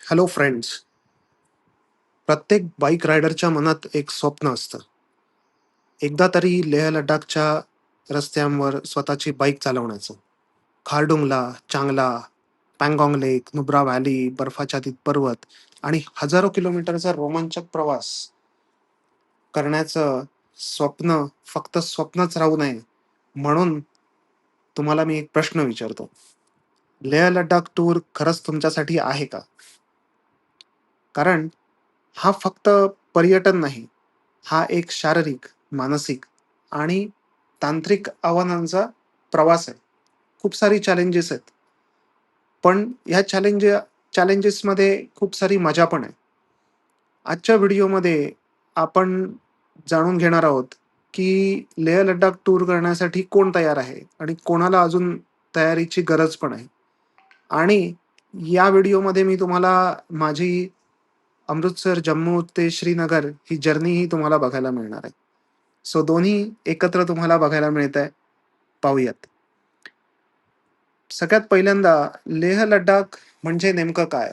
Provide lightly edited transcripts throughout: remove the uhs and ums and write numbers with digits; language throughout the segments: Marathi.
Hello friends. प्रत्येक बाईक रायडरच्या मनात एक स्वप्न असतं. एकदा तरी लेह लडाखच्या रस्त्यांवर स्वतःची बाईक चालवण्याचं. खारडुंगला, चांगला, पँगॉंग लेक, नुब्रा व्हॅली, बर्फाच्छादित पर्वत आणि हजारो किलोमीटरचा रोमांचक प्रवास करण्याचं स्वप्न फक्त स्वप्नच राहू नये, म्हणून तुम्हाला मी एक प्रश्न विचारतो. लेह लडाख टूर खरंच तुमच्यासाठी आहे का? कारण हा फक्त पर्यटन नाही, हा एक शारीरिक, मानसिक आणि तांत्रिक आव्हानांचा प्रवास आहे. खूप सारी चॅलेंजेस आहेत. पण ह्या चॅलेंजेसमध्ये खूप सारी मजा पण आहे. आजच्या व्हिडिओमध्ये आपण जाणून घेणार आहोत, की लेह लडाख टूर करण्यासाठी कोण तयार आहे आणि कोणाला अजून तयारीची गरज पण आहे. आणि या व्हिडिओमध्ये मी तुम्हाला माझी अमृतसर, जम्मू ते श्रीनगर ही जर्नीही तुम्हाला बघायला मिळणार आहे. सो दोन्ही एकत्र तुम्हाला बघायला मिळतंय. पाहूयात. सगळ्यात पहिल्यांदा लेह लडाख म्हणजे नेमकं काय?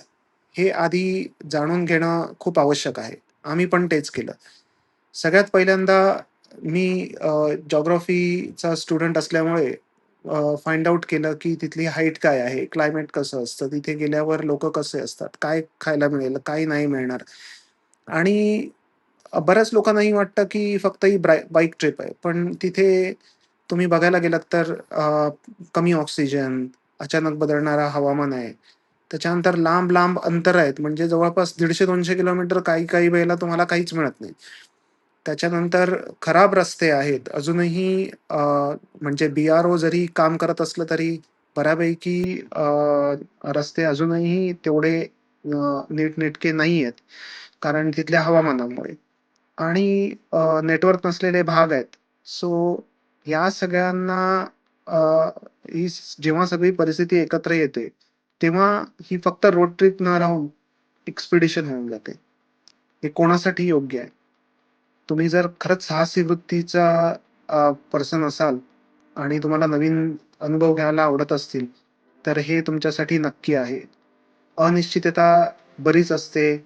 हे आधी जाणून घेणं खूप आवश्यक आहे. आम्ही पण तेच केलं. सगळ्यात पहिल्यांदा मी जिओग्राफीचा स्टुडंट असल्यामुळे फाइंड आउट केलं, की तिथली हाईट काय आहे? क्लायमेट कसं असतं? तिथे गेल्यावर लोकं कसे असतात? काय खायला मिळेल? काय नाही मिळणार? आणि बऱ्याच लोकांनाही वाटतं, की फक्त ही बाईक ट्रिप आहे. पण तिथे तुम्ही बघायला गेलात तर कमी ऑक्सिजन, अचानक बदलणारं हवामान आहे. त्याच्यानंतर लांब-लांब अंतर आहेत. म्हणजे जवळपास 150-200 किलोमीटर काही-काही वेळेला तुम्हाला काहीच मिळत नाही. त्याच्यानंतर खराब रस्ते आहेत. अजूनही म्हणजे बी-आर-ओ जरी काम करत असलं तरी बऱ्यापैकी रस्ते अजूनही तेवढे नीटनेटके नाही आहेत. कारण तिथल्या हवामानामुळे. आणि नेटवर्क नसलेले भाग आहेत. सो या सगळ्यांना अ, जेव्हा सगळी परिस्थिती एकत्र येते, तेव्हा ही फक्त रोड ट्रिप न राहून एक्सपिडिशन होऊन जाते. हे कोणासाठी योग्य आहे? तुम्ही जर खरंच साहसी वृत्तीचा पर्सन असाल आणि तुम्हाला नवीन अनुभव घ्यायला आवडत असतील, तर हे तुमच्यासाठी नक्की आहे. अनिश्चितता बरीच असते.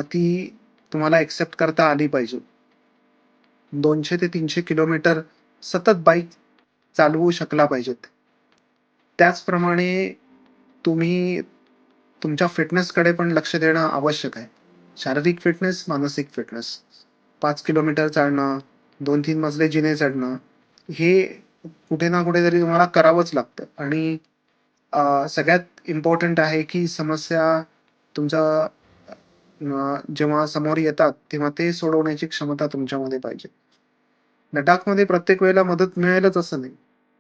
ती तुम्हाला एक्सेप्ट करता आली पाहिजे. 200 ते 300 किलोमीटर सतत बाईक चालवू शकला पाहिजेत. त्याचप्रमाणे तुम्ही तुमच्या फिटनेसकडे पण लक्ष देणं आवश्यक आहे. शारीरिक फिटनेस, मानसिक फिटनेस. 5 किलोमीटर चालणं, 2-3 मजले जिने चढणं, हे कुठे ना कुठेतरी तुम्हाला करावंच लागतं आणि सगळ्यात इम्पोर्टंट आहे की समस्या तुमच्या जेव्हा समोर येतात, तेव्हा ते सोडवण्याची क्षमता तुमच्यामध्ये पाहिजे. लडाखमध्ये प्रत्येक वेळेला मदत मिळेलच असं नाही.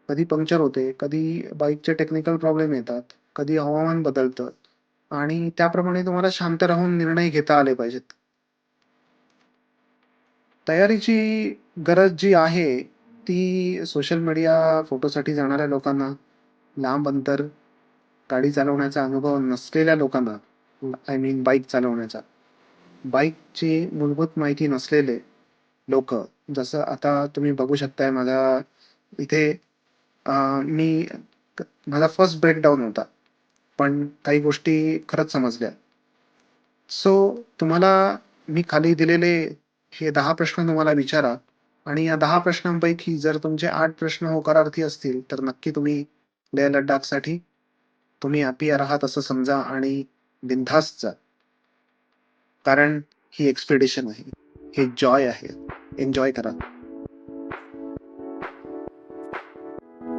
कधी पंक्चर होते, कधी बाईकचे टेक्निकल प्रॉब्लेम येतात, कधी हवामान बदलतं आणि त्याप्रमाणे तुम्हाला शांत राहून निर्णय घेता आले पाहिजेत. तयारीची गरज जी आहे, ती सोशल मीडिया फोटोसाठी जाणाऱ्या लोकांना, लांब अंतर गाडी चालवण्याचा अनुभव नसलेल्या लोकांना, आय मीन बाईक चालवण्याचा, बाईकची मूलभूत माहिती नसलेले लोकं, जसं आता तुम्ही बघू शकताय माझ्या इथे मी माझा फर्स्ट ब्रेकडाउन होता. पण काही गोष्टी खरंच समजल्या. सो तुम्हाला मी खाली दिलेले हे 10 प्रश्न तुम्हाला विचारा आणि या 10 प्रश्नांपैकी जर तुमचे 8 प्रश्न होकारार्थी असतील, तर नक्की तुम्ही लेह लडाखसाठी तुम्ही हॅपी आहात असं समजा आणि बिनधास्त जा. कारण ही एक्सपिडिशन आहे. हे जॉय आहे. एन्जॉय करा.